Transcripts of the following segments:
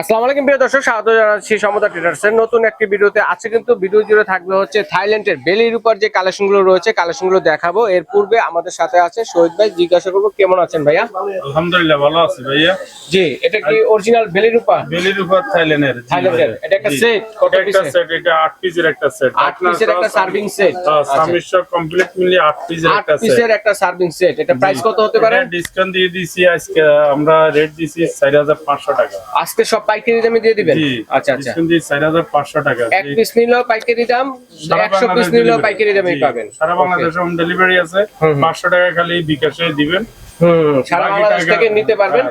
আসসালামু আলাইকুম প্রিয় দর্শক, স্বাগত জানাচ্ছি সমতা ট্রেডার্সের নতুন একটি ভিডিওতে। আজকে কিন্তু ভিডিও জুড়ে থাকবে হচ্ছে থাইল্যান্ডের বেলির উপর যে কালেকশনগুলো রয়েছে, কালেকশনগুলো দেখাবো। এর পূর্বে আমাদের সাথে আছে শহীদ ভাই, জিজ্ঞাসা করবো কেমন আছেন ভাইয়া? আলহামদুলিল্লাহ ভালো আছি ভাইয়া। জি, এটা কি অরিজিনাল বেলির উপর? বেলির উপর থাইল্যান্ডের। এটা একটা সেট, কত একটা পিসের? সেট, এটা 8 পিসের একটা সেট। 8 পিসের একটা সার্ভিং সেট। সামিশ্র কমপ্লিট মিলিয়ে 8 পিসের একটা 8 পিসের একটা সার্ভিং সেট। এটা প্রাইস কত হতে পারে? ডিসকাউন্ট দিয়ে দিছি আজকে, আমরা রেট দিছি 4500 টাকা। আজকে সব পাইকারি দামে দিয়ে দিবেন? জি আচ্ছা আচ্ছা, ডিসকাউন্ট দিয়ে 4500 টাকা। এক পিস নিলেও পাইকারি দাম, 100 পিস নিলেও পাইকারি দামেই পাবেন। সারা বাংলাদেশে হোম ডেলিভারি আছে। 500 টাকা খালি বিকাশে দিবেন, সারা বাংলাদেশ থেকে নিতে পারবেন।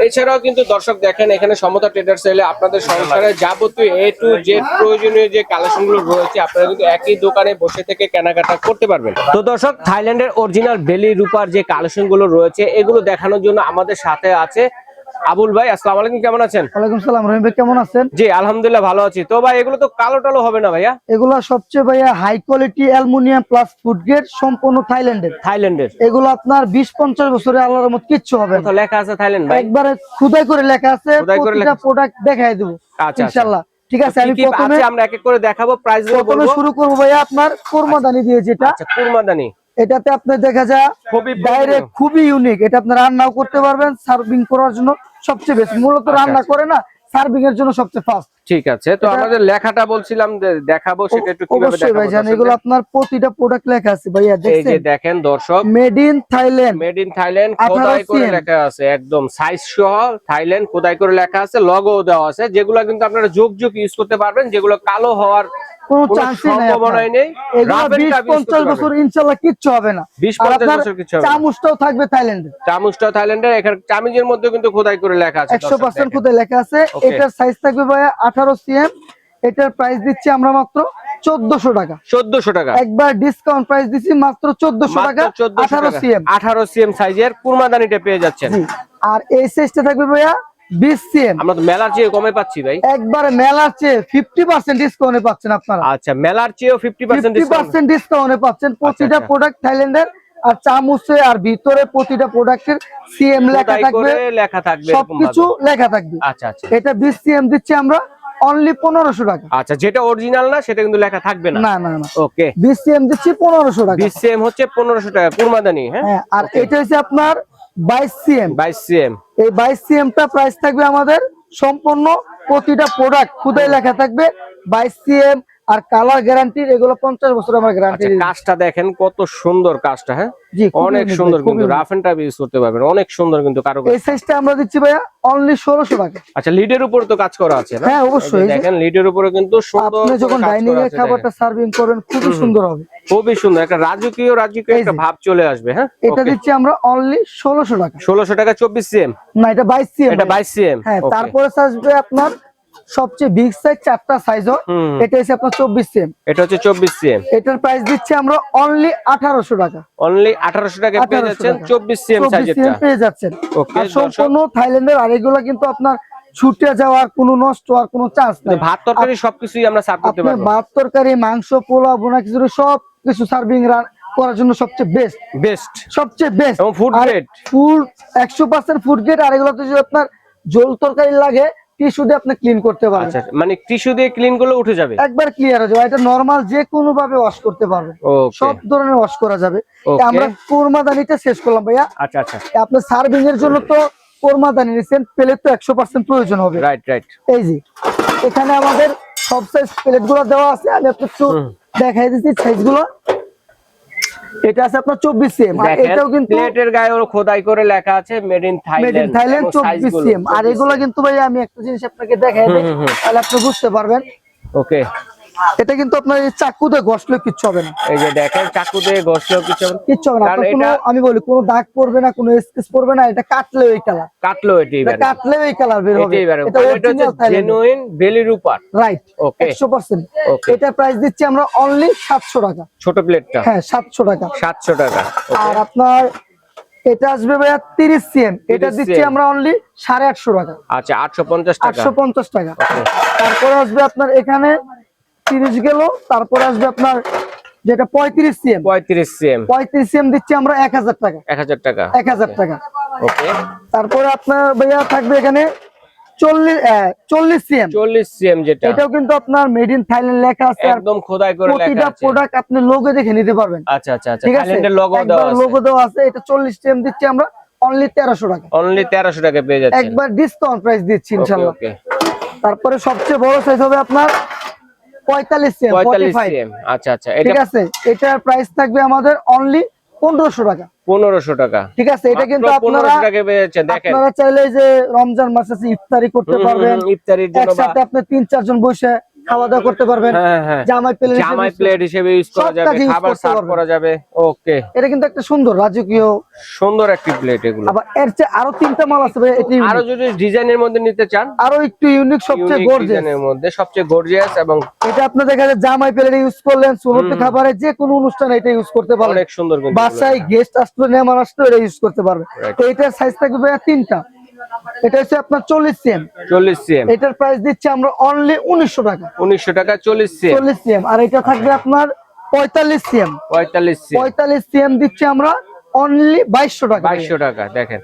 এছাড়াও কিন্তু দর্শক দেখেন, এখানে সমতা ট্রেডার্স এলে আপনাদের সংসারে যাবতীয় A to Z প্রয়োজনীয় যে কালেকশন গুলো রয়েছে, আপনারা কিন্তু একই দোকানে বসে থেকে কেনাকাটা করতে পারবেন। তো দর্শক, থাইল্যান্ডের অরিজিনাল বেলি রূপার যে কালেকশন গুলো রয়েছে, এগুলো দেখানোর জন্য আমাদের সাথে আছে আবুল ভাই। আসসালামু আলাইকুম, কেমন আছেন? ওয়ালাইকুম সালাম রহিম ভাই, কেমন আছেন? জি আলহামদুলিল্লাহ ভালো আছি। তো ভাই, এগুলো তো কালো টালো হবে না ভাইয়া? এগুলা সবচেয়ে ভাইয়া high quality aluminium plus food grade, সম্পূর্ণ থাইল্যান্ডের। এগুলো আপনার 20-50 বছরে আল্লাহর রহমত কিচ্ছু হবে না। তো লেখা আছে থাইল্যান্ড ভাই? একবারে খোদাই করে লেখা আছে, প্রতিটা প্রোডাক্ট দেখাই দেব ইনশাআল্লাহ। ঠিক আছে, আমি প্রথমে আমরা এক এক করে দেখাবো, প্রাইস গুলো বলবো। শুরু করব ভাইয়া আপনার কুরমাদানি দিয়ে, যেটা আচ্ছা কুরমাদানি। এটাতে আপনি দেখা যায় ডাইরেক্ট খুবই ইউনিক। এটা আপনি রান্নাও করতে পারবেন, সার্ভিং করার জন্য সবচেয়ে বেস্ট। মূলত রান্না করে না, সার্ভিং এর জন্য সবচেয়ে ফাস্ট। ঠিক আছে, তো আমাদের লেখাটা বলছিলাম যে দেখাবো, সেটা একটু কিভাবে অবশ্যই দেখাবো? ভাই জানেন, এগুলো আপনার প্রতিটা প্রোডাক্ট লেখা আছে ভাইয়া, এই যে দেখেন দর্শক, মেড ইন থাইল্যান্ড, খোদাই করে লেখা আছে, একদম সাইজ সহ থাইল্যান্ড খোদাই করে লেখা আছে, লগো দেওয়া আছে, যেগুলো কিন্তু আপনারা যুগ ইউজ করতে পারবেন, যেগুলো কালো হওয়ার কোনো চান্সই নাই। এগুলো 20-50 বছর ইনশাআল্লাহ কিচ্ছু হবে না। 20-50 বছর কিচ্ছু হবে না। চামচটাও থাকবে থাইল্যান্ডের। থাইল্যান্ডের। এখানে চামিজের মধ্যে কিন্তু খোদাই করে লেখা আছে, 100% খোদাই লেখা আছে। এটার সাইজ থাকবে ভাইয়া 18 সিএম। এটার প্রাইস দিচ্ছি আমরা মাত্র 1400 টাকা। 1400 টাকা একবার ডিসকাউন্ট প্রাইস দিচ্ছি মাত্র 1400 টাকা। 18 সিএম সাইজের কুরমাদানিটা পেয়ে যাচ্ছেন। আর এই সাইজটা থাকবে ভাইয়া 20 সিএম। আমরা তো মেলার চেয়ে কমে পাচ্ছি ভাই। একবারে মেলার চেয়ে 50% ডিসকাউন্টে পাচ্ছেন আপনারা। আচ্ছা, মেলার চেয়েও 50% ডিসকাউন্টে পাচ্ছেন। প্রতিটা প্রোডাক্ট থাইল্যান্ডের। আর চামচে আর ভিতরে প্রতিটা প্রোডাক্টের সিএম লেখা থাকবে, সবকিছু লেখা থাকবে। আচ্ছা আচ্ছা, এটা 20 সিএম দিচ্ছি আমরা অনলি 1500 টাকা। আচ্ছা, যেটা অরিজিনাল না সেটা কিন্তু লেখা থাকবে না। না না না, ওকে, 20 সিএম দিচ্ছি 1500 টাকা। 20 সিএম হচ্ছে 1500 টাকা কুরমাদানি। হ্যাঁ, আর এটা হচ্ছে আপনার 22 সিএম। 22 সিএম। এই 22 সিএম টা প্রাইস থাকবে আমাদের সম্পূর্ণ প্রতিটা প্রোডাক্ট খুদাই লেখা থাকবে 22 সিএম। আর কালার গ্যারান্টি, এগুলো 50 বছর আমার গ্যারান্টি। কাজটা দেখেন কত সুন্দর কাজটা। হ্যাঁ জি, অনেক সুন্দর, কিন্তু রাফ এন্ড টাফ ইউজ করতে পারবেন, অনেক সুন্দর কিন্তু কারুকাজ। এই সাইজটা আমরা দিচ্ছি ভাইয়া অনলি 1600 টাকা। আচ্ছা, লিডের উপর তো কাজ করা আছে না? হ্যাঁ অবশ্যই, দেখেন লিডের উপরে কিন্তু সুন্দর। আপনি যখন ডাইনিং এ খাবারটা সার্ভিং করেন খুবই সুন্দর হবে, খুবই সুন্দর, একটা রাজকীয় একটা ভাব চলে আসবে। হ্যাঁ, এটা দিচ্ছি আমরা অনলি 1600 টাকা। 1600 টাকা 24 সিএম না, এটা 22 সিএম। এটা 22 সিএম। হ্যাঁ, তারপরে আসবে আপনার সবচেয়ে বিগ সাইজ 4টা সাইজ। এটা হচ্ছে আপনার 24 সিএম। এটা হচ্ছে 24 সিএম। এটার প্রাইস দিচ্ছি আমরা অনলি 1800 টাকা। অনলি 1800 টাকা পেয়ে যাচ্ছেন 24 সিএম সাইজেরটা পেয়ে যাচ্ছেন। ওকে, সম্পূর্ণ থাইল্যান্ডের। আর এগুলো কিন্তু আপনার ছুটে যাওয়ার কোনো নষ্ট হওয়ার কোনো চান্স নেই। ভাত তরকারি সবকিছুই আমরা সার্ভ করতে পারবো। ভাত তরকারি, মাংস, পোলাও, বোনা কিছু সব কিছু সার্ভিং করার জন্য সবচেয়ে বেস্ট, সবচেয়ে বেস্ট। এবং ফুড গ্রেড, ফুল 100% ফুড গ্রেড। আর এগুলোতে যদি আপনার ঝোল তরকারি লাগে, টিস্যু দিয়ে আপনি ক্লিন করতে পারবেন। আচ্ছা, মানে টিস্যু দিয়ে ক্লিন করলে উঠে যাবে, একবার ক্লিয়ার হয়ে যাবে। এটা নরমাল যে কোনো ভাবে ওয়াশ করতে পারবেন, সব ধরনের ওয়াশ করা যাবে। আমরা কুরমাদানিটা শেষ করলাম ভাইয়া। আচ্ছা আচ্ছা, আপনি সার্ভিং এর জন্য তো কুরমাদানি নিছেন, প্লেট তো 100% প্রয়োজন হবে। রাইট। এই যে এখানে আমাদের সব সাইজ প্লেট গুলো দেওয়া আছে, আমি আপনাকে একটু দেখাই দিচ্ছি সাইজ গুলো। এটা আছে আপনার 24 সিএম। আর এটাও কিন্তু প্লেটের গায়ে ওর খোদাই করে লেখা আছে মেড ইন থাইল্যান্ড 24 সিএম। আর এগুলো কিন্তু ভাই আমি একটা জিনিস আপনাকে দেখাই দিই, তাহলে আপনি বুঝতে পারবেন। ওকে, এটা কিন্তু আপনার এই চাকু দিয়ে ঘষলে কিচ্ছু হবে না। এই যে দেখেন, চাকু দিয়ে ঘষলেও কিচ্ছু হবে না। কোনো আমি বলি কোনো দাগ পড়বে না, কোনো স্কেচ পড়বে না। এটা কাটলেও এই কালার, কাটলেও এই কালার বের হবে। এটা হচ্ছে জেনুইন বেলির উপর, রাইট। ওকে, 100%। এটা প্রাইস দিচ্ছি আমরা অনলি 700 টাকা। ছোট প্লেটটা? হ্যাঁ 700 টাকা। 700 টাকা। আর আপনার এটা আসবে ভাইয়া 30 সিএম। এটা দিচ্ছি আমরা অনলি 850 টাকা। আচ্ছা, 850 টাকা। 850 টাকা। তারপরে আসবে আপনার এখানে 30 গেল। তারপরে আসবে আপনার যেটা 35 সিএম। 35 সিএম দিচ্ছি আমরা 1000 টাকা। 1000 টাকা। 1000 টাকা। ওকে, তারপরে আপনার ভাইয়া থাকবে এখানে 40 সিএম। 40 সিএম যেটা, এটাও কিন্তু আপনার মেড ইন থাইল্যান্ড লেখা আছে, আর একদম খোদাই করে লেখা প্রতিটা আছে। প্রোডাক্ট আপনি লোগো দেখে নিতে পারবেন। আচ্ছা আচ্ছা আচ্ছা, ঠিক আছে, থাইল্যান্ডের লোগো দেওয়া আছে। লোগো দেওয়া আছে। এটা 40 সিএম দিচ্ছি আমরা অনলি 1300 টাকা। অনলি 1300 টাকা পেয়ে যাচ্ছেন, একবার ডিসকাউন্ট প্রাইস দিচ্ছি ইনশাআল্লাহ। ওকে। তারপরে সবচেয়ে বড় সাইজ হবে আপনার 45 সিএম, 45 45। সিএম, আচ্ছা আচ্ছা, ঠিক এটা আছে, এটার প্রাইস থাকবে আমাদের অনলি 1500 টাকা। 1500 টাকা। ঠিক আছে, এটা কিন্তু মাত্র আপনারা 1500 টাকা পেয়ে যাচ্ছেন। দেখেন, আপনারা চাইলে যে রমজান মাসে ইফতারি করতে পারবেন, ইফতারির জন্য বা একসাথে আপনি 3-4 জন বসে খাওয়া দাওয়া করতে পারবেন। হ্যাঁ হ্যাঁ, জামাই প্লেট হিসেবে ইউজ করা সব যাবে, কাজে use খাবার করতে সার্ভ পারবেন। করা যাবে। ওকে, এটা কিন্তু একটা সুন্দর রাজকীয়, সুন্দর একটি প্লেট এগুলো। আবার এর চেয়ে আরো 3টা মাল আছে ভাই, এটি আরো যদি ডিজাইনের মধ্যে নিতে চান, আরো একটু ইউনিক, সবচেয়ে ইউনিক গর্জিয়াস। ডিজাইনের মধ্যে সবচেয়ে গর্জিয়াস, এবং এটা আপনি দেখা যায় জামাই প্লেট ইউজ করলেন, সুন্নতি খাবারে যে কোনো অনুষ্ঠানে এটা ইউজ করতে পারবেন। অনেক সুন্দর কিন্তু বাসায় গেস্ট আসলো, মেহমান আসলো, এটা ইউজ করতে পারবে। তো এটার সাইজ থাকবে ভাই 3টা। এটা হচ্ছে আপনার 40 সিএম। 40 সিএম, এটার প্রাইস দিচ্ছি আমরা অনলি 1900 টাকা। 1900 টাকা 40 সিএম। 40 সিএম। আর এটা থাকবে আপনার 45 সিএম। 45 সিএম, 45 সিএম দিচ্ছি আমরা অনলি 2200 টাকা। 2200 টাকা। দেখেন,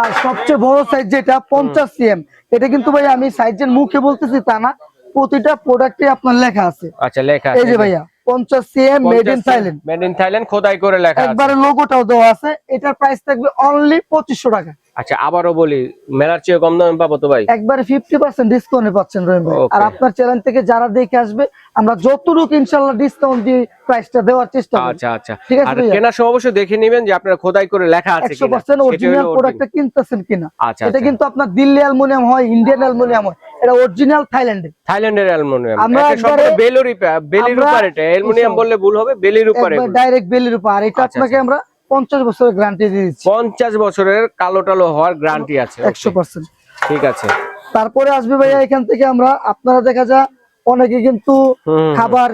আর সবচেয়ে বড় সাইজ যেটা 50 সিএম, এটা কিন্তু ভাই আমি সাইজের মুখে বলতেছি তা না, প্রতিটা প্রোডাক্টে আপনার লেখা আছে। আচ্ছা, লেখা এই আছে যে ভাইয়া 50 CM made in Thailand, made in Thailand খোদাই করে লেখা আছে। একবারে লোগোটাও দেওয়া আছে। এটার প্রাইস থাকবে অনলি 2500 টাকা। আচ্ছা, আবারও বলি, মেলার চেয়ে কম দামে পাবো তো ভাই? একবারে 50% ডিসকাউন্টে পাচ্ছেন রহিম ভাই। Okay. আর আপনার চ্যানেল থেকে যারা দেখে আসবে, আমরা যতটুকু ইনশাআল্লাহ ডিসকাউন্ট দিয়ে প্রাইসটা দেওয়ার চেষ্টা করব। আচ্ছা আচ্ছা, ঠিক আছে আর ভাইয়া? কেনার সময় অবশ্যই দেখে নেবেন যে আপনার খোদাই করে লেখা আছে কিনা, 100% অরিজিনাল প্রোডাক্টটা কিনতেছেন কিনা। আচ্ছা, এটা আচ্ছা। কিন্তু আপনার দিল্লি অ্যালুমিনিয়াম হয়, ইন্ডিয়ান অ্যালুমিনিয়াম হয়, এটা অরিজিনাল থাইল্যান্ডের। থাইল্যান্ডের অ্যালুমিনিয়াম। আমরা এটা সম্পূর্ণ একবারে- বেলির উপর, এটা অ্যালুমিনিয়াম বললে ভুল হবে, বেলির উপরে। একবার ডাইরেক্ট বেলির উপর। আর এটা আচ্ছা, আপনাকে আমরা 50 বছরের গ্যারান্টি দিয়ে দিচ্ছি। 50 বছরের কালো টালো হওয়ার গ্যারান্টি আছে। Okay, 100%। ঠিক আছে। তারপরে আসবে ভাইয়া এখান থেকে আমরা, আপনারা দেখা যায় অনেকে কিন্তু খাবার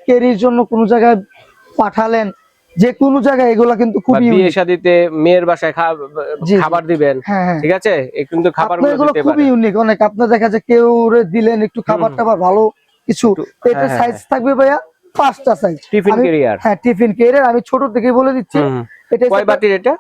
ক্যারির জন্য কোনো জায়গায় পাঠালেন, যে কোনো জায়গায় এগুলা কিন্তু বা খুবই বিয়ে শাদিতে মেয়ের বাসায় জি, জি। খাবার দিবেন, হ্যাঁ, হ্যাঁ। ঠিক আছে, এই কিন্তু খাবারগুলো আপনার এগুলো দিতে খুবই পারেন। ইউনিক। অনেক আপনার দেখা যায় কেউ দিলেন একটু খাবার টাবার ভালো কিছু, তো এটা হ্যাঁ, সাইজ থাকবে ভাইয়া 5টা সাইজ। Tiffin carrier. হ্যাঁ, টিফিন ক্যারিয়ার আমি ছোট থেকে বলে দিচ্ছি। এটা কয় বাটির এটা?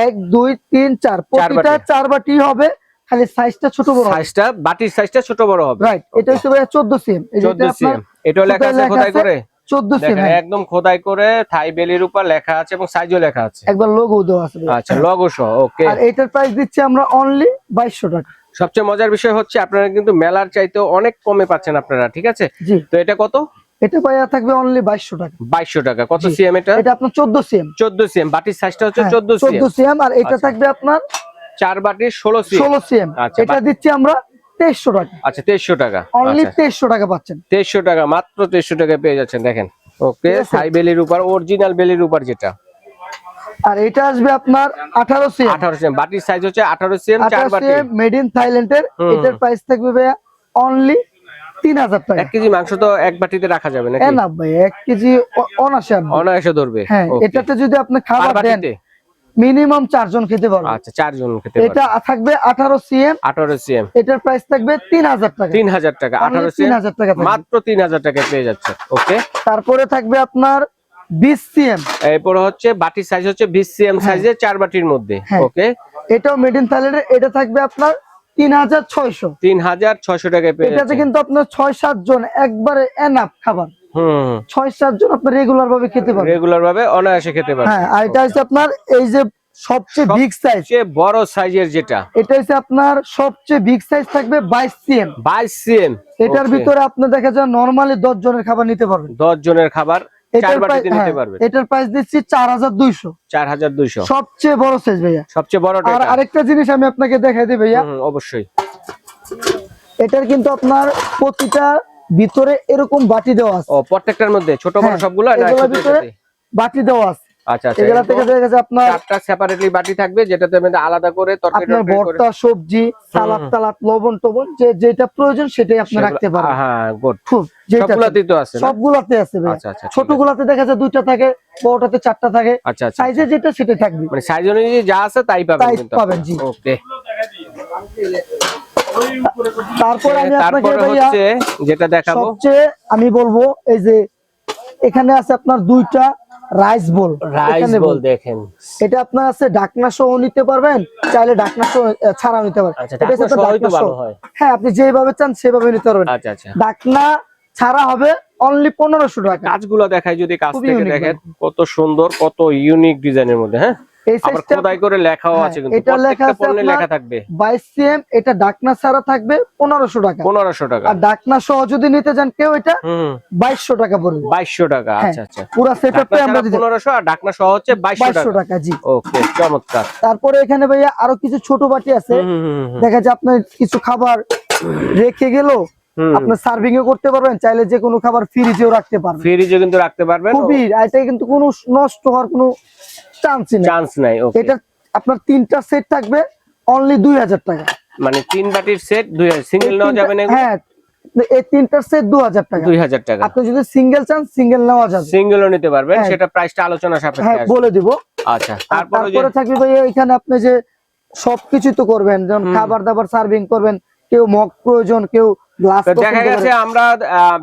1 2 3 4, প্রতিটা 4 বাটি হবে, খালি সাইজটা ছোট বড় হবে। সাইজটা, বাটির সাইজটা ছোট বড় হবে। রাইট, এটা হচ্ছে ভাইয়া 14 সিএম। 14 সিএম, এটাও লেখা আছে খোদাই করে। 14 সিএম, দেখেন, একদম খোদাই করে থাই বেলির উপর লেখা আছে, এবং সাইজও লেখা আছে। একবার লোগো দেওয়া আছে ভাইয়া। আচ্ছা, লগো সহ। ওকে। আর এটার প্রাইস দিচ্ছি আমরা অনলি 2200 টাকা। সবচেয়ে মজার বিষয় হচ্ছে আপনারা কিন্তু মেলার চাইতে অনেক কমে পাচ্ছেন আপনারা, ঠিক আছে? জি, তো এটা কত? এটা ভাইয়া থাকবে অনলি 2200 টাকা। 2200 টাকা। কত জি। সিএম এটা? এটা আপনার 14 সিএম। 14 সিএম, বাটির সাইজটা হচ্ছে 14 সিএম। 14 সিএম। আর এটা আচ্ছা। থাকবে আপনার 4 বাটির 16 সিএম। 16 সিএম। আচ্ছা, এটা দিচ্ছি আমরা 2300 টাকা। আচ্ছা, 2300 টাকা। অনলি আচ্ছা, 2300 টাকা পাচ্ছেন। 2300 টাকা, মাত্র 2300 টাকা পেয়ে যাচ্ছেন। দেখেন, ওকে, ঠিক আছে। থাই বেলির উপর, অরিজিনাল বেলির উপর যেটা। আর এটা আসবে আপনার 18 সিএম। 18 সিএম, বাটির সাইজ হচ্ছে 18 সিএম, 4 18 বাটি। সিএম মেড ইন থাইল্যান্ডের। এটার প্রাইস থাকবে ভাইয়া অনলি 3000 টাকা। 1 কেজি মাংস তো এক বাটিতে রাখা যাবে নাকি? না ভাই, 1 কেজি অনাসে আসবে। অনায়াসে ধরবে। হ্যাঁ, Okay, এটাতে যদি আপনি আর খাবার দেন বাটিতে? মিনিমাম 4 জন খেতে পারবেন। আচ্ছা, 4 জন খেতে এটা পারবে। থাকবে 18 সিএম। 18 সিএম, এটার প্রাইস থাকবে 3000 টাকা। 3000 টাকা। Only 18 সিএম, 3000 টাকা থাকবে। মাত্র 3000 টাকায় পেয়ে যাচ্ছে। ওকে। তারপরে থাকবে আপনার 20 সিএম। এরপরে হচ্ছে বাটির সাইজ হচ্ছে 20 সিএম সাইজে, 4 বাটির মধ্যে। হ্যাঁ। ওকে, এটাও মেড ইন থাইল্যান্ডের। এটা থাকবে আপনার 3600। 3600 টাকায় পেয়ে এটাতে যাচ্ছে। কিন্তু আপনার 6-7 জন একবারে এনাফ খাবার। হুম, 6-7 জন আপনি রেগুলার ভাবে খেতে পারবেন। রেগুলার ভাবে অনায়াসে খেতে পারবে। হ্যাঁ, আর এটা হচ্ছে আপনার এই যে সবচেয়ে বিগ সাইজ। সবচেয়ে বড় সাইজের যেটা, এটা হচ্ছে আপনার সবচেয়ে বিগ সাইজ থাকবে 22 সিএম। 22 সিএম। এটার ভিতরে আপনি দেখা যায় নরমালি 10 জনের খাবার নিতে পারবেন। 10 জনের খাবার 4 এটার বাটিতে নিতে হ্যাঁ, পারবে। এটার প্রাইস দিচ্ছি 4200। 4200, সবচেয়ে বড় সাইজ ভাইয়া। সবচেয়ে বড়টা আর এটা। আরেকটা জিনিস আমি আপনাকে দেখাই দিই ভাইয়া। অবশ্যই। এটার কিন্তু আপনার প্রতিটা ভিতরে এরকম বাটি দেওয়া আছে। ও, প্রত্যেকটার মধ্যে ছোট বড় হ্যাঁ, সবগুলো না? এগুলোর শুধু ভিতরে এটাতেই? বাটি দেওয়া আছে। আচ্ছা আচ্ছা, এগুলা থেকে দেখা যাচ্ছে আপনার 4টা সেপারেটলি বাটি থাকবে, যেটাতে মধ্যে আলাদা করে তরকারি আপনার টরকারি করে। ভর্তা, সবজি, সালাদ টালাদ, লবণ টবণ যেটা প্রয়োজন সেটাই আপনি রাখতে পারবেন। হ্যাঁ, গুড। খুব যেটা সবগুলাতেই তো আছে না? সবগুলাতে আছে ভাই। আচ্ছা, আচ্ছা, ঠিক ছোটগুলাতে দেখা যায় 2টা থাকে, বড়টাতে 4টা থাকে। আচ্ছা আচ্ছা, সাইজে যেটা সেটা থাকবে। মানে সাইজ অনুযায়ী যা আছে তাই পাবেন তাই কিন্তু পাবেন, জি। ওকে। তারপর আমি আপনাকে তারপরে ভাইয়া হচ্ছে যেটা দেখাবো, সবচেয়ে আমি বলবো এই যে এখানে আছে আপনার 2টা রাইস বোল, রাইস বল দেখেন। এটা আপনার আছে ঢাকনা সহ নিতে পারবেন, চাইলে ঢাকনা সহ ছাড়াও নিতে পারবেন। আচ্ছা, এটা হচ্ছে ঢাকনা সহই তো ঢাকনা ভালো সহ। হয়। হ্যাঁ, আপনি যেভাবে চান সেভাবে নিতে পারবেন। আচ্ছা আচ্ছা, ঢাকনা ছাড়া হবে অনলি 1500 টাকা। কাজগুলো দেখায় যদি কাছ খুবই থেকে unique দেখেন, কত সুন্দর, কত ইউনিক ডিজাইনের মধ্যে। হ্যাঁ, এই আবার সাইজটা খোদাই করে লেখাও হ্যাঁ, আছে, কিন্তু এটা লেখা প্রত্যেকটা আছে পণ্যে আপনার লেখা থাকবে 22 সিএম। এটা ঢাকনা ছাড়া থাকবে 1500 টাকা। 1500 টাকা। আর ঢাকনা সহ যদি নিতে চান কেউ, এটা হুম, 2200 টাকা পড়বে। 2200 টাকা। হ্যাঁ, আচ্ছা আচ্ছা, পুরো সেটআপটা আমরা দিতে 1500 আর ঢাকনা সহ হচ্ছে 2200 2200 টাকা। টাকা। জি, ওকে, চমৎকার। তারপরে এখানে ভাইয়া আরো কিছু ছোট বাটি আছে। হুম হুম হুম দেখা যায় আপনার কিছু খাবার রেখে গেল, হুম, আপনার সার্ভিং ও করতে পারবেন, চাইলে যে কোনো খাবার ফ্রিজেও রাখতে পারবেন। ফ্রিজে কিন্তু রাখতে পারবেন, খুবই, এটা কিন্তু কোনো নষ্ট হওয়ার কোনো চান্সই নেই। চান্স নাই। ওকে, এটা আপনার 3টা সেট থাকবে অনলি 2000 টাকা। মানে 3 বাটির সেট 2000, সিঙ্গেল এই নেওয়া যাবে না? হ্যাঁ, এই 3টার সেট 2000 টাকা। 2000 টাকা। আপনি যদি সিঙ্গেল চান সিঙ্গেল নেওয়া যাবে। সিঙ্গেলও নিতে পারবেন, হ্যাঁ। সেটা প্রাইসটা আলোচনা সাপেক্ষে হ্যাঁ, আসবে। বলে দিব। আচ্ছা, আর তারপরে যে তারপরে থাকবে ভাইয়া এখানে আপনি যে সবকিছু তো করবেন, যেমন খাবার দাবার সার্ভিং করবেন, কেউ মগ প্রয়োজন, কেউ গ্লাস। তো দেখা গেছে আমরা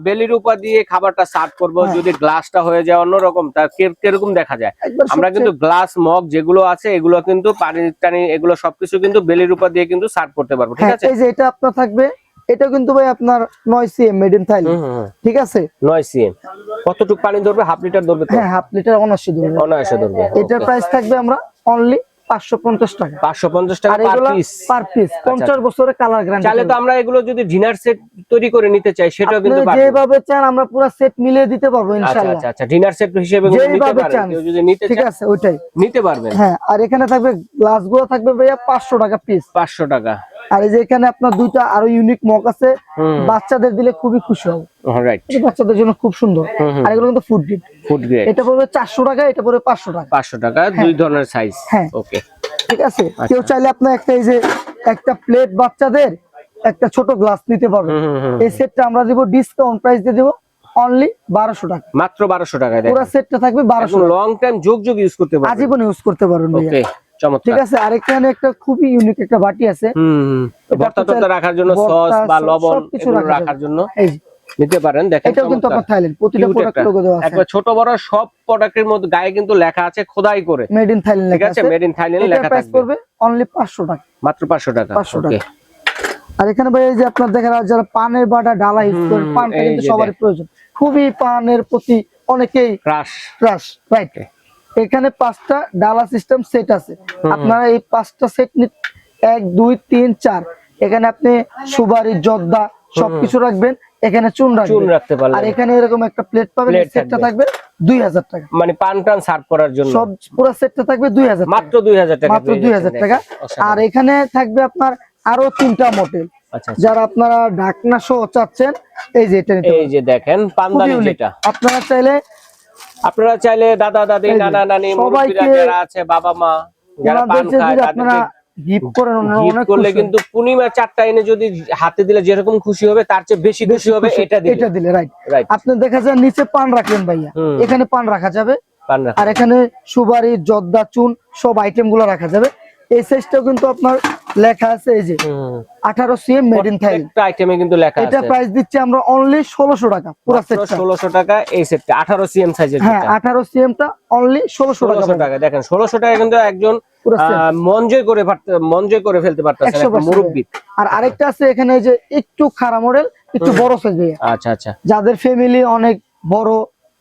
বেলির উপর দিয়ে খাবারটা সার্ভ করব, হ্যাঁ। যদি গ্লাসটা হয়ে যায় অন্যরকম, তার কিরকম দেখা যায়। একবার আমরা কিন্তু গ্লাস মগ যেগুলো আছে এগুলো কিন্তু পানি টানি এগুলো সবকিছু কিন্তু বেলির উপর দিয়ে কিন্তু সার্ভ করতে পারবো, ঠিক হ্যাঁ, আছে? এই যে এটা আপনার থাকবে, এটা কিন্তু ভাই আপনার 9 সিএম মেড ইন থাইল্যান্ড। ঠিক আছে, 9 সিএম। কতটুকু পানি ধরবে? হাফ লিটার ধরবে তো? হ্যাঁ, হাফ লিটার অনায়াসে ধরবে। অনায়াসে ধরবে। এটার প্রাইস থাকবে আমরা অনলি 550 টাকা। 550 টাকা আর পার এগুলো পিস। পার পিস 50 বছরের কালার গ্যারান্টি। চাইলে তো আমরা এগুলো যদি ডিনার সেট তৈরি করে নিতে চাই সেটাও কিন্তু পারবো। যেভাবে চান আমরা পুরো সেট মিলিয়ে দিতে পারবো আচ্ছা ইনশাআল্লাহ। আচ্ছা আচ্ছা, ডিনার সেট হিসেবে কিন্তু নিতে যেভাবে পারেন, চান, কেউ যদি নিতে ঠিক চায় আছে, ওইটাই নিতে পারবেন। হ্যাঁ। আর এখানে থাকবে গ্লাস গুলো থাকবে ভাইয়া 500 টাকা পিস। 500 টাকা। আর এই যে এখানে আপনার দুইটা আরো ইউনিক মগ আছে, বাচ্চাদের দিলে খুবই খুশি হবে। অলরাইট, এটা বাচ্চাদের জন্য খুব সুন্দর। আর এগুলো কিন্তু ফুড গ্রেড। Food grade. এটা পড়বে 400 টাকা, এটা পড়বে 500 টাকা। 500 টাকা, দুই ধরনের সাইজ। হ্যাঁ। ওকে, ঠিক আছে, কেউ চাইলে আপনার একটা এই যে একটা প্লেট বাচ্চাদের, একটা ছোট গ্লাস নিতে পারবে। এই সেটটা আমরা দিব ডিসকাউন্ট প্রাইস দিয়ে দেব অনলি 1200 টাকা। মাত্র 1200 টাকায় পুরো দেখেন, সেটটা থাকবে 1200 টাকা। লং টাইম যুগ যুগ ইউজ করতে পারবেন, আজীবন ইউজ করতে পারবেন ভাইয়া। ওকে, চমৎকার। ঠিক আছে, আর এখানে একটা খুবই ইউনিক একটা বাটি আছে। ভর্তা টর্তা রাখার জন্য, সস বা লবণ এগুলো রাখার জন্য এই যে নিতে পারেন। দেখেন, এটাও কিন্তু আপনার থাইল্যান্ড, প্রতিটা Cute প্রোডাক্ট একটা। লোগো দেওয়া আছে। একবার ছোট বড় সব প্রোডাক্টের মধ্যে গায়ে কিন্তু লেখা আছে খোদাই করে, মেড ইন থাইল্যান্ড ঠিক লেখা আছে? আছে। মেড ইন থাইল্যান্ড এটার লেখা প্রাইস থাকবে পড়বে অনলি 500 টাকা। মাত্র 500 টাকা। 500 ওকে, টাকা। আর এখানে ভাই এই যে আপনার দেখেন, যারা পানের বাটা ডালা ইউজ করেন, পানটা এই কিন্তু যে সবারই প্রয়োজন, খুবই পানের প্রতি অনেকেই ক্রাশ। Crush, right? এখানে 5টা ডালা সিস্টেম সেট আছে। আপনারা এই 5টা সেট 1 2 3 4, এখানে আপনি সুপারি জর্দা সবকিছু রাখবেন, এখানে চুন রাখতে পারলেন। আর এখানে এরকম একটা প্লেট পাবেন, এই সেটটা থাকবে 2000 টাকা। মানে পান টান সার্ভ করার জন্য সব পুরো সেটটা থাকবে 2000 টাকা, মাত্র 2000 টাকা, মাত্র 2000 টাকা। আর এখানে থাকবে আপনার আরো 3টা মডেল, আচ্ছা, যারা আপনারা ঢাকনা সহ চাচ্ছেন, এই যে এটা নিতে এই যে দেখেন পানদানি, যেটা আপনারা চাইলে দাদা দাদি, এই যে, নানা নানি, মুরব্বিরা সবাইকে যারা আছে, বাবা মা যারা পান ওনাদেরকে খায়, যদি আপনারা তাদেরকে গিফট করেন, ওনারা গিফট অনেক করলে খুশি কিন্তু পূর্ণিমা 4টা এনে যদি হাতে দিলে যেরকম খুশি হবে তার চেয়ে বেশি খুশি হবে এটা দিলে। এটা দিলে, রাইট? রাইট, আপনি দেখা যায় নিচে পান রাখলেন ভাইয়া, এখানে পান রাখা যাবে, পান রাখা। আর এখানে সুপারি জর্দা চুন সব আইটেম গুলো রাখা যাবে। এই সাইজটাও কিন্তু আপনার লেখা আছে, এই যে 18 সিএম মেড ইন থাইল্যান্ড। একটা আইটেমে কিন্তু লেখা আছে। এটা প্রাইস দিচ্ছি আমরা অনলি 1600 টাকা পুরো সেটটা। 1600 টাকা এই সেটটা, 18 সিএম সাইজের। হ্যাঁ, 18 সিএম টা অনলি 1600 টাকা। 1600 টাকা। দেখেন 1600 টাকা কিন্তু একজন পুরো set। মন জয় করে ফেলতে পারতেছেন, একটা 100% মুরব্বি। আর আরেকটা আছে এখানে, এই যে একটু খাড়া মডেল, একটু বড় সাইজ ভাইয়া। আচ্ছা আচ্ছা, যাদের ফ্যামিলি অনেক বড়,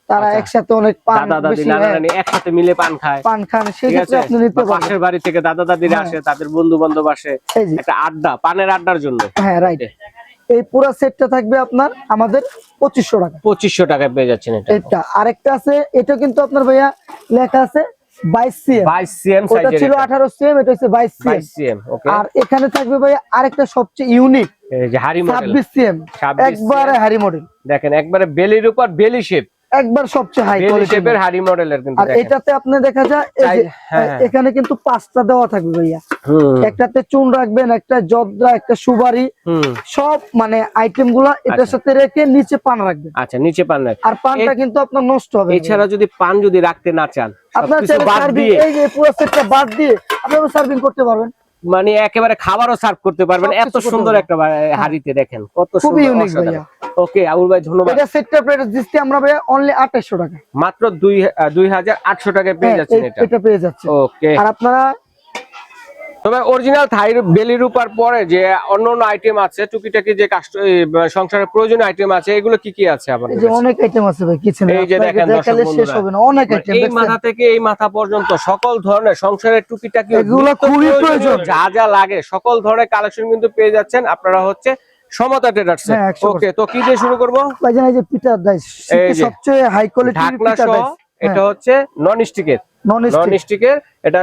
তারা একসাথে অনেক পান দাদা দাদি, বেশি নানা নানি একসাথে মিলে পান খায়, পান খান, সেই ঠিক ক্ষেত্রে আছে? আপনি নিতে বা পারেন। পাশের বাড়ি থেকে দাদা দাদিরা আসে, তাদের বন্ধু বান্ধব আসে, এই যে একটা আড্ডা, পানের আড্ডার জন্য। হ্যাঁ, রাইট। এই পুরো সেটটা থাকবে আপনার আমাদের 2500 টাকা। 2500 টাকায় পেয়ে যাচ্ছেন এটা। এটা আরেকটা আছে, এটা কিন্তু আপনার ভাইয়া লেখা আছে 22 সিএম। 22 সিএম ওটা সাইজের, ছিল 18 সিএম, এটা হচ্ছে 22 সিএম। 22 সিএম। ওকে, আর এখানে থাকবে ভাইয়া আরেকটা সবচেয়ে ইউনিক এই যে হাড়ি মডেল, 26 সিএম, 26 একবারে হাড়ি মডেল, দেখেন একবারে বেলির উপর বেলি শেপ, একবার সবচেয়ে হাই বেলি কোয়ালিটি। শেপের হাড়ি মডেলের কিন্তু আর দেখেন। এটাতে আপনি দেখা যায় এই যে হ্যাঁ, হ্যাঁ। এখানে কিন্তু 5টা দেওয়া থাকবে ভাইয়া। একটাতে চুন রাখবেন, একটা জর্দা, একটা সুপারি, সব মানে আইটেম গুলা এটার সাথে রেখে নিচে পান রাখবেন। আচ্ছা, নিচে পান রাখবেন। আর পানটা কিন্তু আপনার নষ্ট হবে না। এছাড়া যদি পান যদি রাখতে না চান, আপনার সবকিছু বাদ সার্ভিং, দিয়ে এই যে পুরো সেটটা বাদ দিয়ে আপনারা সার্ভিং করতে পারবেন, মানে একেবারে খাবারও সার্ভ করতে পারবেন, সবকিছু এত করতে সুন্দর পারবেন। একটা হাড়িতে। দেখেন কত খুবই সুন্দর, ইউনিক অসাধারণ। ভাইয়া। ওকে আবুল ভাই ধন্যবাদ। এটা সেটটা প্রাইস দিচ্ছি আমরা ভাই অনলি 2800 টাকা, মাত্র 2800 টাকায় পেয়ে যাচ্ছেন এটা পেয়ে যাচ্ছে। ওকে। আর আপনারা তবে অরিজিনাল থাই বেলি রূপার পরে যে অন্যান্য আইটেম আছে টুকিটাকি যে সংসারের প্রয়োজনীয় আইটেম আছে এগুলো কি কি আছে আপনাদের? এই যে অনেক আইটেম আছে ভাই, কিছু না এই যে দেখেন দর্শক শেষ হবে না, অনেক আইটেম। এই মাথা থেকে এই মাথা পর্যন্ত সকল ধরনের সংসারের টুকিটাকি এগুলো খুবই প্রয়োজন, যা যা লাগে সকল ধরনের কালেকশন কিন্তু পেয়ে যাচ্ছেন আপনারা হচ্ছে সমতা ট্রেডার্স। ওকে, তো কি দিয়ে শুরু করব? ভাইজান এই যে পিটার ডাইস, সবচেয়ে হাই কোয়ালিটির ঢাকনা পিটার সহ, ডাইস, এটা হচ্ছে নন স্টিকের, নন স্টিকের এটা।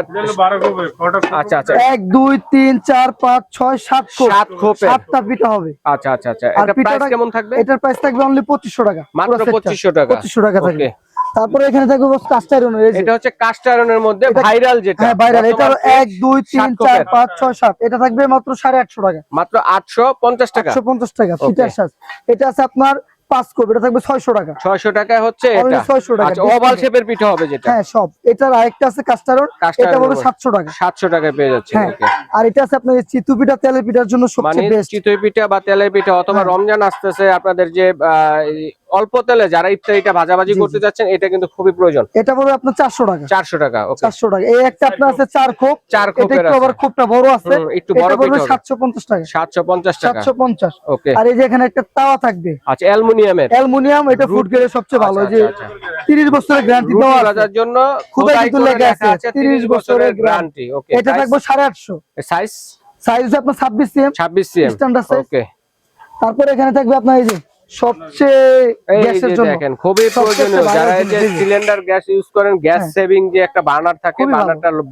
আচ্ছা আচ্ছা 1 2 3 4 5 6 7 7 খোপে 7টা পিঠা হবে। আচ্ছা আচ্ছা আচ্ছা, এটা প্রাইস কেমন থাকবে? এটার প্রাইস থাকবে অনলি 2500 টাকা, মাত্র 2500 টাকা। 2500 টাকা থাকবে। তারপরে এখানে থাকবে কাস্ট আয়রনের, এটা হচ্ছে কাস্ট আয়রনের মধ্যে ভাইরাল যেটা। হ্যাঁ ভাইরাল, এটা 1 2 3 4 5 6 7, এটা থাকবে মাত্র 850 টাকা, মাত্র 850 টাকা, 850 টাকা পিটার সাজ। এটা আছে আপনার 5 কোপ, এটা থাকবে 600 টাকা, 600 টাকায় হচ্ছে এটা। 600 টাকা। আচ্ছা, ওভাল শেপের পিঠা হবে যেটা। হ্যাঁ সব। এটার আরেকটা আছে কাস্ট আয়রন, এটা বলে 700 টাকা, 700 টাকায় পেয়ে যাচ্ছে। ওকে। আর এটা আছে আপনার চিতু পিঠা, তেলের পিঠার জন্য মানে সবচেয়ে বেস্ট। চিতই পিঠা বা তেলের পিঠা, অথবা রমজান আসতেছে আপনাদের যে অল্প তেলে যারা ইফতারিটা ভাজাভাজি করতে যাচ্ছেন, এটা কিন্তু খুবই প্রয়োজন। এটা পড়বে আপনার 400 টাকা, 400 টাকা। ওকে, 400 টাকা। এই একটা আপনার আছে 4 খোপ, 4 খোপের এটা একটু আবার খোপটা বড় আছে, একটু বড় পড়বে পিঠা 750 টাকা, 750 টাকা, 750। ওকে। আর এই যে এখানে একটা তাওয়া থাকবে, আচ্ছা অ্যালুমিনিয়ামের, অ্যালুমিনিয়াম, এটা ফুড গ্রেডের সবচেয়ে ভালো, যে আচ্ছা, 30 বছরের গ্যারান্টি দেওয়া আছে, ভাজার জন্য খুদাই খোদাই কিন্তু করে লেখা লেখা আছে আছে 30 বছরের গ্যারান্টি। ওকে, এটা থাকবে 850। সাইজ সাইজ আপনার 26 সিএম, 26 সিএম স্ট্যান্ডার্ড সাইজ। ওকে। তারপরে এখানে থাকবে আপনার এই যে সবচেয়ে এই গ্যাসের যে জন্য দেখেন খুবই প্রয়োজনীয়, যারা এই যে সিলিন্ডার গ্যাস ইউজ করেন, গ্যাস সেভিং যে একটা বার্নার থাকে,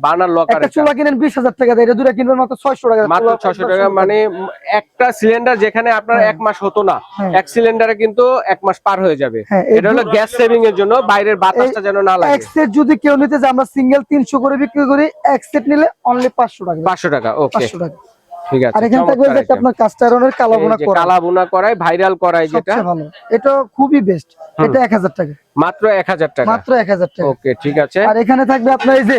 বার্নার লকার। একটা চুলা কিনেন 20000 টাকা দিয়ে, এটা দুটো কিনবেন মাত্র 600 টাকা, মাত্র 600 টাকা। মানে একটা সিলিন্ডার যেখানে আপনার 1 মাস হতো না, এক সিলিন্ডারে কিন্তু 1 মাস পার হয়ে যাবে। এটা হলো গ্যাস সেভিং এর জন্য, বাইরের বাতাসটা যেন না লাগে। এক সেট যদি কেউ নিতে যায়, আমরা সিঙ্গেল 300 করে বিক্রি করি, এক সেট নিলে অনলি 500 টাকা, 500 টাকা। ওকে, 500 টাকা। ঠিক আছে। আর এখানে থাকবে যে আপনার কাস্ট আয়রনের কালাবোনা করা, কালাবোনা করাই ভাইরাল করাই যেটা সবচেয়ে ভালো, এটা খুবই বেস্ট। এটা 1000 টাকা, মাত্র 1000 টাকা, মাত্র 1000 টাকা। ওকে, ঠিক আছে। আর এখানে থাকবে আপনার এই যে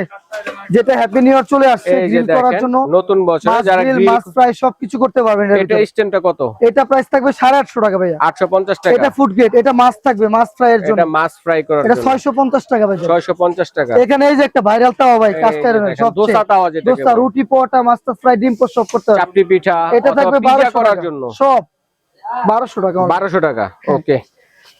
যেটা হ্যাপি নিউ ইয়ার চলে আসছে, এই যে গ্রিল করার জন্য, নতুন বছরে যারা গ্রিল মাছ ফ্রাই সবকিছু করতে পারবেন। এটা স্ট্যান্ডটা কত? এটা প্রাইস থাকবে 850 টাকা ভাইয়া, 850 টাকা। এটা ফুড গ্রেড, এটা মাছ থাকবে মাছ ফ্রাই এর জন্য, এটা মাছ ফ্রাই করার এটা জন্য 650 টাকা ভাই, 650 টাকা। এখানে এই যে একটা ভাইরাল তাওয়া ভাই, কাস্ট আয়রনের দোসা সবচেয়ে তাওয়া, যেটা দোসা, রুটি, পরোটা, মাছ ফ্রাই, ডিম পোস্ট সব করতে পারবেন। চাপটি পিঠা, এটা থাকবে 1200 করার টাকা জন্য, সব 1200 টাকা, 1200 টাকা। ওকে।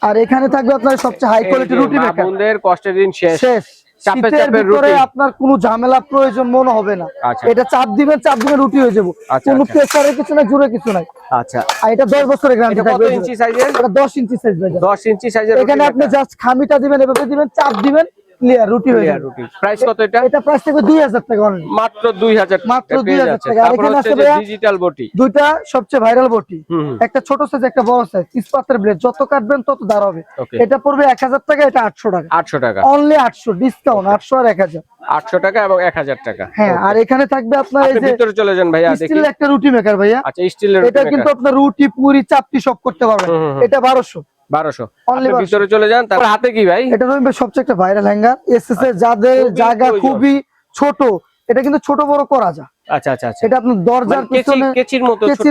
আর এখানে থাকবে আপনার সবচেয়ে হাই কোয়ালিটি রুটি মেকার, বন্ধের কষ্টের দিন শেষ। চাপে শীতের চাপে ভিতরে রুটি, আপনার কোনো ঝামেলা প্রয়োজন মনে হবে না। আচ্ছা। এটা চাপ দিবেন রুটি হয়ে যাবে, কোনো প্রেসারের কিছু নাই, জোরে কিছু নাই। আচ্ছা, আর এটা 10 বছরের গ্যারান্টি এটা কত থাকবে। ইঞ্চি সাইজের? এটা 10 ইঞ্চি সাইজ ভাই, 10 ইঞ্চি সাইজের। এখানে আপনি জাস্ট খামিটা দিবেন, এভাবে দিবেন, চাপ দিবেন, ক্লিয়ার রুটি হয়ে যাবে। রুটি প্রাইস কত এটা? এটা প্রাইস থাকবে 2000 টাকা অনলি, মাত্র 2000 মাত্র 2000 টাকা। আর এখানে আছে ডিজিটাল বটি, দুইটা সবচেয়ে ভাইরাল বটি, একটা ছোট সাইজ একটা বড় সাইজ, ইস্পাতের ব্লেড, যত কাটবেন তত দাঁড় হবে। এটা পড়বে 1000 টাকা, এটা 800 টাকা, 800 টাকা অনলি 800 ডিসকাউন্ট, 800 আর 1000, 800 টাকা এবং 1000 টাকা। হ্যাঁ। আর এখানে থাকবে আপনার এই যে ভিতরে চলে যান ভাইয়া, দেখি স্টিল একটা রুটি মেকার ভাইয়া। আচ্ছা, স্টিলের এটা কিন্তু আপনার রুটি, পুরি, চাপটি সব করতে পারবেন। এটা 1200, 1200। অনলি ভিতরে চলে যান। তারপর হাতে কি ভাই? এটা রইবে সবচেয়ে একটা ভাইরাল হ্যাঙ্গার, এসএস এর যাদের জায়গা খুবই ছোট, এটা কিন্তু ছোট বড় করা যায়। আচ্ছা আচ্ছা আচ্ছা, এটা আপনার দরজার পিছনে কেচির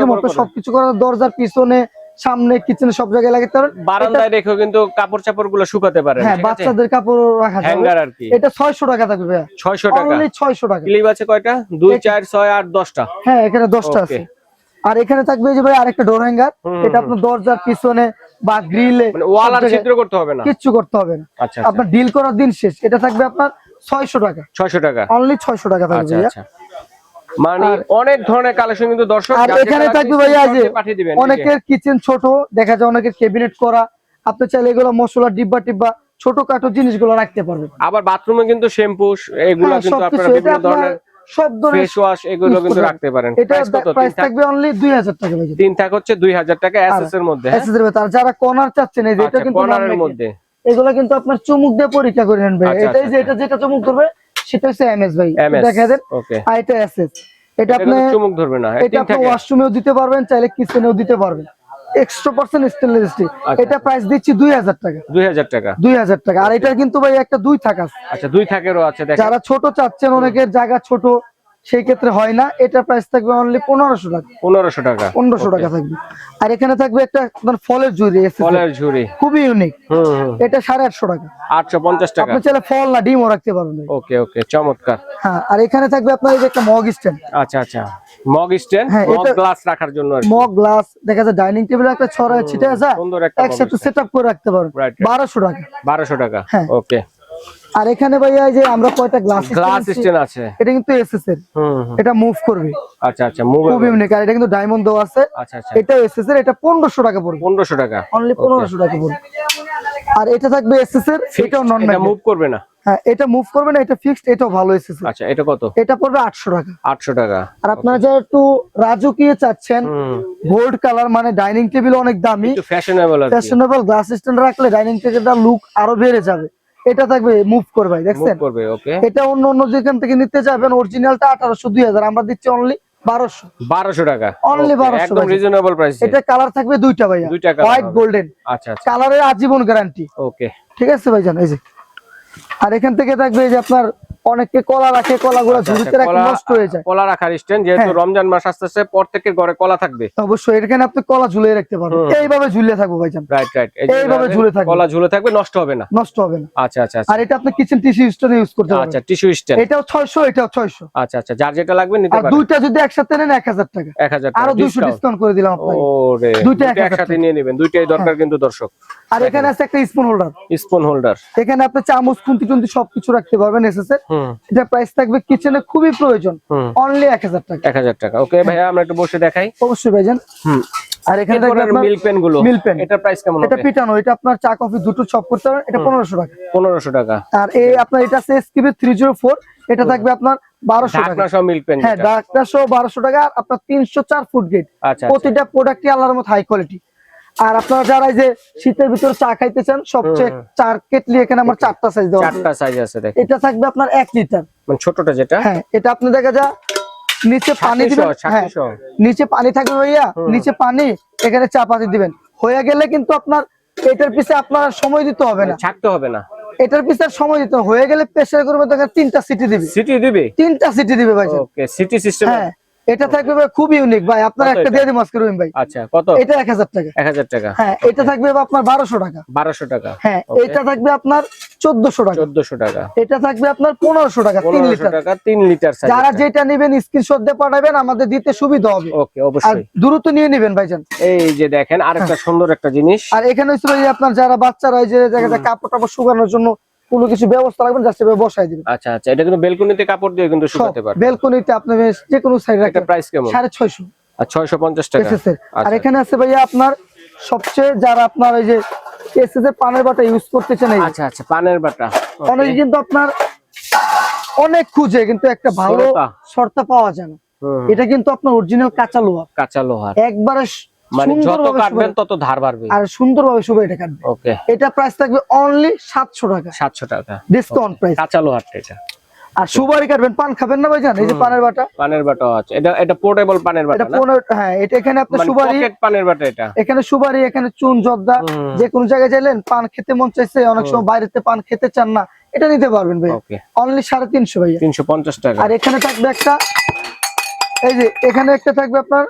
মতো সবকিছু করা, দরজার পিছনে, সামনে, কিচেনে সব জায়গায় লাগাতে পারেন। বারান্দায় রেখেও কিন্তু কাপড় চাপড় গুলো শুকাতে পারেন। হ্যাঁ, বাচ্চাদের কাপড় রাখা যাবে, হ্যাঙ্গার আর কি। এটা 600 টাকা থাকবে, 600 টাকা, অনলি 600 টাকা। ক্লিপ আছে কয়টা? 2 4 6 8 10টা। হ্যাঁ, এখানে 10টা আছে। আর এখানে থাকবে যে ভাই আরেকটা ডোর হ্যাঙ্গার, এটা আপনার দরজার পিছনে বা গ্রিলে, মানে ওয়াল আর ছিদ্র করতে হবে না, কিচ্ছু করতে হবে না। আচ্ছা, আপনার ডিল করার দিন শেষ। এটা থাকবে আপনার 600 টাকা, 600 টাকা, অনলি 600 টাকা থাকবে। আচ্ছা। মানে অনেক ধরনের কালেকশন কিন্তু দর্শক। আর এখানে থাকবে ভাইয়া যে পাঠিয়ে দিবেন। অনেকের কিচেন ছোট, দেখা যায় অনেকের ক্যাবিনেট করা, আপনি চাইলে এগুলো মশলা ডিব্বা টিব্বা ছোটখাটো জিনিসগুলো রাখতে পারবেন। আবার বাথরুমে কিন্তু শ্যাম্পু এগুলো কিন্তু আপনারা বিভিন্ন ধরনের সব ধরনের ফেস ওয়াশ এগুলো কিন্তু রাখতে পারেন। এটা প্রাইস থাকবে অনলি 2000 টাকা ভাই। তিন থাক হচ্ছে 2000 টাকা এসএস এর মধ্যে। এসএস এর মধ্যে। আর যারা কর্নার চাচ্ছেন, এই যে এটা কিন্তু কর্নারের মধ্যে, এগুলো কিন্তু আপনার চুমুক দিয়ে পরীক্ষা করে নেন ভাই। এটাই যে এটা যেটা চুমুক ধরবে সেটা হচ্ছে এমএস ভাই, দেখা দেন। ওকে, আর এটা এসএস, এটা আপনি চুমুক ধরবে না। এটা আপনি ওয়াশরুমেও দিতে পারবেন, চাইলে কিচেনেও দিতে পারবেন। 100% স্টেনলেস স্টিল। এটা প্রাইস দিচ্ছি 2000 টাকা, 2000 টাকা, 2000 টাকা। আর এটা কিন্তু ভাই একটা দুই থাক আছে। আচ্ছা, দুই থাকেরও আছে। দেখেন, যারা ছোট চাচ্ছেন, অনেকের জায়গা ছোট, সেই ক্ষেত্রে হয় না, এটা প্রাইস থাকবে অনলি 1500 টাকা। 1500 টাকা 1500 টাকা থাকবে। আর এখানে থাকবে একটা আপনার ফলের ঝুড়ি, ফলের ঝুড়ি, খুবই ইউনিক। হুম এটা 850 টাকা। 850 টাকা। আপনি চাইলে ফল না ডিমও রাখতে পারবেন। ওকে ওকে, চমৎকার। হ্যাঁ, আর এখানে থাকবে আপনার এই যে একটা মগ স্ট্যান্ড। আচ্ছা আচ্ছা, মগ স্ট্যান্ড, হ্যাঁ, মগ এটা- গ্লাস রাখার জন্য আর কি। মগ গ্লাস দেখা যায় ডাইনিং টেবিলে একটা ছড়ায় ছিটায় যায়, সুন্দর একটা একসাথে mug সেটআপ করে রাখতে পারবেন। Right, right. 1200 টাকা। 1200 টাকা। হ্যাঁ। ওকে, আর এখানে ভাইয়া এই যে আমরা কয়টা গ্লাস গ্লাস স্ট্যান্ড আছে। এটা কিন্তু এসএস এর, হুম। এটা মুভ করবে। আচ্ছা আচ্ছা, মুভ। খুব ইউনিক। আর এটা কিন্তু ডায়মন্ড দেওয়া আছে। আচ্ছা আচ্ছা, এটা এসএস এর, এটা 1500 টাকা পড়বে। 1500 টাকা। অনলি 1500 টাকা পড়বে। আর এটা থাকবে এসএস এর, এটাও নন এটা মুভ ম্যাগনেট। করবে না। হ্যাঁ, এটা মুভ করবে না, এটা ফিক্সড, এটাও ভালো এসএস এর। আচ্ছা, এটা কত? এটা পড়বে 800 টাকা। 800 টাকা। আর আপনারা যারা একটু রাজকীয় চাচ্ছেন, হুম, গোল্ড কালার, মানে ডাইনিং টেবিল অনেক দামি, একটু ফ্যাশনেবল আর কি। ফ্যাশনেবল গ্লাস স্ট্যান্ড রাখলে ডাইনিং টেবিলটার লুক আরো বেড়ে যাবে। এটা থাকবে মুভ করবে, মুভ দেখছেন? করবে। ওকে, এটা অন্য যেখান থেকে নিতে যাবেন অরিজিনালটা 1800 2000, আমরা দিচ্ছি অনলি 1200। 1200 টাকা। Only Okay, 1200 একদম টাকা। Reasonable price. এটা কালার থাকবে দুইটা ভাইয়া, দুইটা colour হোয়াইট হবে। গোল্ডেন। আচ্ছা আচ্ছা, কালারের আজীবন গ্যারান্টি। ওকে। ঠিক আছে ভাইজান, এই যে। আর এখান থেকে থাকবে এই যে আপনার অনেকে কলা রাখে, কলাগুলো ঝুড়িতে রাখলে নষ্ট হয়ে যায়। কলা রাখার স্ট্যান্ড, যেহেতু হ্যাঁ। রমজান মাস আসতেছে, প্রত্যেকের ঘরে কলা থাকবে। অবশ্যই এখানে আপনি কলা ঝুলিয়ে রাখতে পারবেন, এইভাবে ঝুলিয়ে থাকবো ভাইজান, রাইট রাইট, এইভাবে ঝুলে থাকবে। কলা ঝুলে থাকবে, নষ্ট হবে না। নষ্ট হবে না। আচ্ছা আচ্ছা আর এটা আপনি কিচেন টিস্যু স্টোরে ইউজ করতে পারবেন। আচ্ছা, টিস্যু স্ট্যান্ড। এটাও 600, এটাও 600। আচ্ছা আচ্ছা, যার যেটা লাগবে নিতে আর পারেন। দুইটা যদি একসাথে নেন 1000 টাকা। 1000 আরো টাকা 200 ডিসকাউন্ট করে দিলাম আপনাকে। ওরে, দুইটা দুইটা 1000 একসাথে টাকা। নিয়ে নেবেন, দুইটাই দরকার কিন্তু দর্শক। আর এখানে আছে একটা স্পুন হোল্ডার। Spoon holder. এখানে আপনি চামচ, খুন্তি টুন্তি সবকিছু রাখতে পারবেন এসএসএর। হুম এটা প্রাইস থাকবে কিচেনে খুবই প্রয়োজন, হুম, অনলি 1000 টাকা। 1000 টাকা। ওকে ভাইয়া, আমরা একটু বসে দেখাই। অবশ্যই ভাইজান। হুম। আর এখানে এরপর থাকবে আপনার মিল্ক পেন গুলো, মিল্ক পেন। এটা প্রাইস কেমন এটা হবে? পিটানো, এটা আপনার চা কফি দুটো চপ করতে পারেন, এটা 1500 টাকা। 1500 টাকা। আর এই আপনার এটা আছে এসকিবি 304, এটা থাকবে আপনার 1200 টাকা। ঢাকনা সহ মিল্ক পেন। হ্যাঁ, ডাক্তার সহ 1200 টাকা। আর আপনার 304 ফুট গেট। আচ্ছা, প্রতিটা প্রোডাক্টই আল্লাহর মত হাই কোয়ালিটি। আর আপনারা যারা এই যে শীতের ভিতরে চা খাইতে চান, সবচেয়ে চার কেটলি এখানে আমার 4টা সাইজ দেওয়া আছে। 4টা সাইজ আছে দেখেন। এটা থাকবে আপনার 1 লিটার। মানে ছোটটা যেটা। হ্যাঁ, এটা আপনি দেখা যায় নিচে পানি দিবেন। হ্যাঁ, 700 নিচে পানি থাকবে ভাইয়া, নিচে পানি, এখানে চা পাতি দিবেন। হয়ে গেলে কিন্তু আপনার এটার পিছে আপনার সময় দিতে হবে না, ছাকতে হবে না। এটার পিছে আর সময় দিতে হবে। হয়ে গেলে প্রেসার করবে, তখন 3টা সিটি দিবে। সিটি দিবে। 3টা সিটি দিবে ভাই। ওকে, সিটি সিস্টেম। হ্যাঁ, এটা থাকবে ভাই খুব ইউনিক ভাই। আপনার কত একটা এটা? দিয়ে দিই মাস্ক রহিম ভাই। আচ্ছা, কত? এটা 1000 টাকা। 1000 টাকা। হ্যাঁ, এটা থাকবে আপনার 1200 টাকা। 1200 টাকা। হ্যাঁ, Okay. এটা থাকবে আপনার 1400 টাকা। 1400 টাকা। এটা থাকবে আপনার 1500 টাকা, 3 1500 লিটার। টাকা, 3 লিটার সাইজ। যারা যেটা নেবেন স্ক্রিনশট দিয়ে পাঠাবেন, আমাদের দিতে সুবিধা হবে। ওকে, আর অবশ্যই। দ্রুত নিয়ে নেবেন ভাইজান। এই যে দেখেন আরেকটা সুন্দর একটা জিনিস। আর এখানে হচ্ছে ভাই আপনার যারা বাচ্চারা ওই যে দেখা যায় কাপড় টাপড় শুকানোর জন্য কোনো কিছু ব্যবস্থা রাখবেন, জাস্ট এভাবে বসাই দিবেন। আচ্ছা আচ্ছা, এটা কিন্তু বেলকনিতে কাপড় দিয়ে কিন্তু শুকাতে পারবে। বেলকনিতে আপনি যে কোনো সাইড এটা রাখতে প্রাইস কেমন? 650 আর 650 টাকা। এসএসএর। আর আচ্ছা, এখানে আছে ভাইয়া আপনার সবচেয়ে যারা আপনার ওই যে এসএসএর পানের বাটা ইউজ করতে চান, এই আচ্ছা আচ্ছা, পানের বাটা। অনেকে কিন্তু আপনার অনেক খুঁজে কিন্তু একটা ভালো সরতা। শর্তা পাওয়া যায় না। হুম, এটা কিন্তু আপনার অরিজিনাল কাঁচা লোহা, কাঁচা লোহার। একবারে মানে যত সুন্দরভাবে কাটবেন শুকায়। তত ধার বাড়বে। আর সুন্দরভাবে শুভে এটা কাটবে। ওকে, এটা প্রাইস থাকবে অনলি 700 টাকা, 700 টাকা ডিসকাউন্ট প্রাইস। কাঁচা লোহারটা এটা। আর সুবারি কাটবেন, পান খাবেন না ভাইজান, এই যে পানের বাটা, পানের বাটা আছে। এটা পোর্টেবল পানের বাটা এটা না? 15। হ্যাঁ, এটা এখানে আপনি মানে সুবারি, পকেট পানের বাটা এটা। এখানে সুবারি, এখানে চুন, জর্দা, হুম। যে কোনো জায়গায় চাইলেন পান খেতে মন চাইছে, অনেক সময় বাইরেতে পান খেতে চান না, এটা নিতে পারবেন ভাই। ওকে, অনলি 350 ভাইয়া। 350 টাকা। আর এখানে থাকবে একটা, এই যে এখানে একটা থাকবে আপনার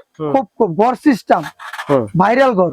খুব ঘর সিস্টেম, হুম, ভাইরাল ঘর,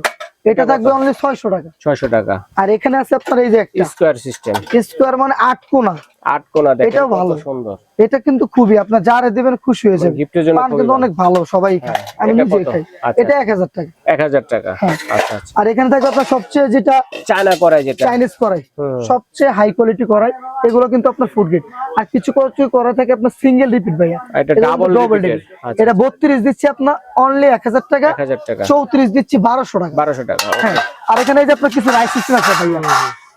এটা থাকবে অনলি 600 টাকা। 600 টাকা। আর এখানে আছে আপনার এই যে একটা স্কয়ার সিস্টেম, স্কোয়ার, মানে 8 কোণা, 8 কোণা। দেখেন এটাও কত ভালো। সুন্দর। এটা কিন্তু খুবই আপনার যারে দেবেন খুশি হয়ে যাবে। গিফটের জন্য পান খুবই কিন্তু ভালো। অনেক ভালো, সবাই খায়, আমি এটা নিজে কত? খাই। আচ্ছা। এটা 1000 টাকা। 1000 টাকা। হ্যাঁ। আচ্ছা আচ্ছা, আর এখানে থাকবে আপনার সবচেয়ে যেটা চায়না করাই যেটা। চাইনিজ করাই, হুম। সবচেয়ে হাই কোয়ালিটি করাই, এগুলো কিন্তু আপনার ফুড গ্রেড। আর কিছু কিছু করা থাকে আপনার সিঙ্গেল রিপিট ভাইয়া, এটা ডাবল রিপিটের। আচ্ছা, এটা 32 দিচ্ছি আপনার অনলি 1000 টাকা, 1000 টাকা। 34 দিচ্ছি 1200 টাকা। 1200 টাকা। হ্যাঁ। আর এখানে এই যে আপনার কিছু রাইস সিস্টেম আছে ভাইয়া,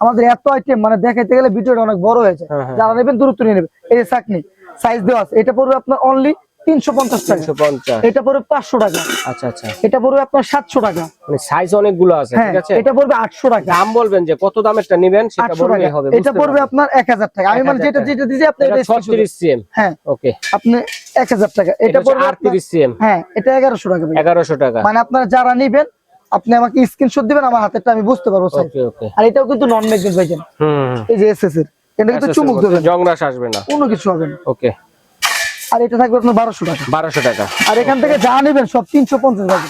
আমাদের এত আইটেম মানে দেখাইতে গেলে ভিডিওটা অনেক বড় হয়ে যায়। হ্যাঁ, হ্যাঁ। যারা নেবেন দ্রুত নিয়ে নেবেন। এই যে চাকনি সাইজ দেওয়া আছে, এটা পড়বে আপনার অনলি 350 টাকা। 350। এটা পড়বে 500 টাকা। আচ্ছা আচ্ছা, এটা পড়বে আপনার 700 টাকা। মানে সাইজ অনেকগুলো আছে। হ্যাঁ, ঠিক আছে, এটা পড়বে 800 টাকা। দাম বলবেন যে কত দামেরটা নেবেন সেটা 800 বললেই টাকা। হবে। এটা পড়বে আপনার 1000 টাকা। আমি মানে 1000 যেটা টাকা। যেটা দিছি আপনি এটা এটা 36 সিএম। হ্যাঁ, ওকে, আপনি 1000 টাকা। এটা এটা পড়বে 38 সিএম। হ্যাঁ, এটা 1100 টাকা ভাই। 1100 টাকা। মানে আপনারা যারা নেবেন, আপনি আমাকে স্ক্রিনশট দিবেন, আমার হাতেরটা আমি বুঝতে পারবো স্যার। ওকে ওকে। আর এটাও কিন্তু নন ম্যাগনেট ভাইজান, হুম, এই যে এসএস এর, এটা কিন্তু চুমুক দেবেন, জংরাশ আসবে না। কোনো কিছু হবে না। ওকে, আর এটা থাকবে আপনার 1200 টাকা। 1200 টাকা। আর এখান থেকে যা নেবেন সব 350 টাকা।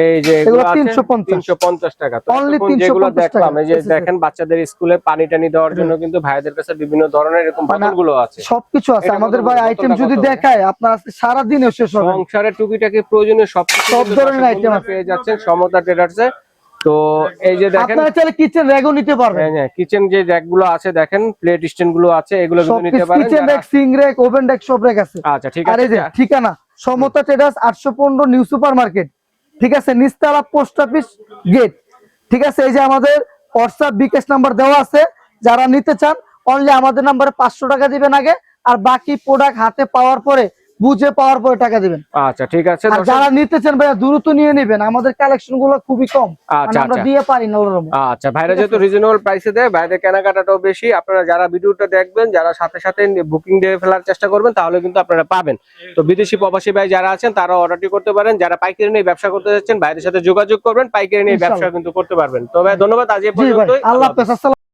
এই যে এগুলো এগুলো আছে 350 টাকা। তো Only এতক্ষণ যেগুলো 350 দেখলাম, এই যে টাকা। দেখেন বাচ্চাদের স্কুলে পানি টানি দেওয়ার জন্য কিন্তু ভাইদের কাছে বিভিন্ন ধরনের এরকম মানে বোতলগুলো আছে। সবকিছু আছে এটা আমাদের কত ভাই। করে? আইটেম বোতলটা যদি কত করে? দেখায় আপনার সারা দিনে শেষ হবে না। সংসারের টুকিটাকি প্রয়োজনীয় সব ধরনের item আছে। পেয়ে যাচ্ছেন সমতা ট্রেডার্সে। তো এই যে দেখেন, আপনারা চাইলে কিচেন র্যাগও নিতে পারবেন। হ্যাঁ কিচেন যে র্যাক গুলো আছে দেখেন, প্লেট স্ট্যান্ড গুলো আছে, এগুলো কিন্তু নিতে পারেন। Kitchen rack, Singh rack, oven rack সব র্যাক আছে। আচ্ছা ঠিক আর আছে। এই যে ঠিকানা সমতা ট্রেডার্স 815 নিউ সুপার মার্কেট, ঠিক আছে, নিস্তালা পোস্ট অফিস গেট, ঠিক আছে। এই যে আমাদের হোয়াটসঅ্যাপ বিকাশ নাম্বার দেওয়া আছে, যারা নিতে চান অনলি আমাদের নাম্বারে 500 টাকা দিবেন আগে, আর বাকি প্রোডাক্ট হাতে পাওয়ার পরে, বুঝে পাওয়ার পরে টাকা দিবেন। আচ্ছা ঠিক আছে। আর যারা নিতে চান ভাইয়া দ্রুত নিয়ে নেবেন, আমাদের কালেকশন গুলো খুবই কম, আচ্ছা, আমরা আচ্ছা। দিয়ে পারি না ওরকম। আচ্ছা, ভাইরা যেহেতু রিজনেবল প্রাইসে দেয়, ভাইদের কেনাকাটাটাও বেশি। আপনারা যারা ভিডিওটা দেখবেন, যারা সাথে সাথে বুকিং দিয়ে ফেলার চেষ্টা করবেন, তাহলে কিন্তু আপনারা পাবেন। তো বিদেশি প্রবাসী ভাই যারা আছেন তারা অর্ডারটি করতে পারেন। যারা পাইকারি নিয়ে ব্যবসা করতে যাচ্ছেন, ভাইদের সাথে যোগাযোগ করবেন, পাইকারি নিয়ে ব্যবসা কিন্তু করতে পারবেন। তো ভাই ধন্যবাদ, আজ এই জি ভাই, পর্যন্তই। আল্লাহ হাফেজ, আসসালাম।